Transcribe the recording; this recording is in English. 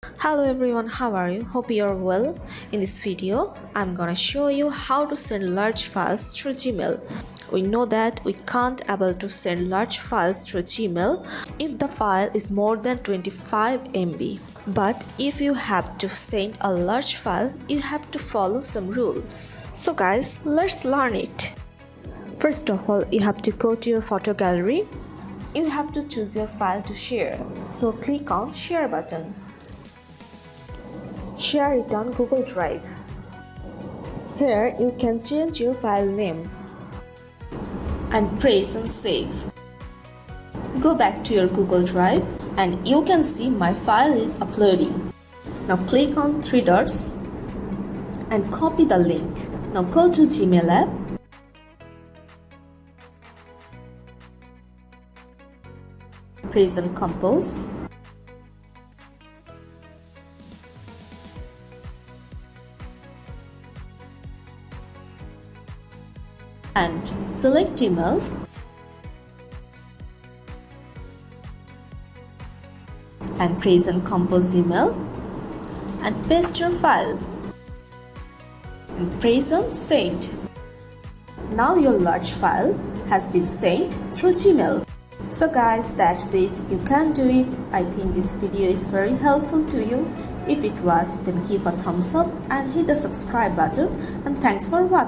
Hello everyone, how are you? Hope you're well. In this video, I'm gonna show you how to send large files through Gmail. We know that we can't able to send large files through Gmail if the file is more than 25 MB. But if you have to send a large file, you have to follow some rules. So guys, let's learn it. First of all, you have to go to your photo gallery. You have to choose your file to share. So click on Share button. Share it on Google Drive. Here you can change your file name and press on Save. Go back to your Google Drive and you can see my file is uploading. Now click on three dots and copy the link. Now go to Gmail app. Press on Compose. And select email and press on Compose email and paste your file and press on Send. Now your large file has been sent through Gmail. So guys, that's it. You can do it. I think this video is very helpful to you. If it was, then give a thumbs up and hit the subscribe button, and thanks for watching.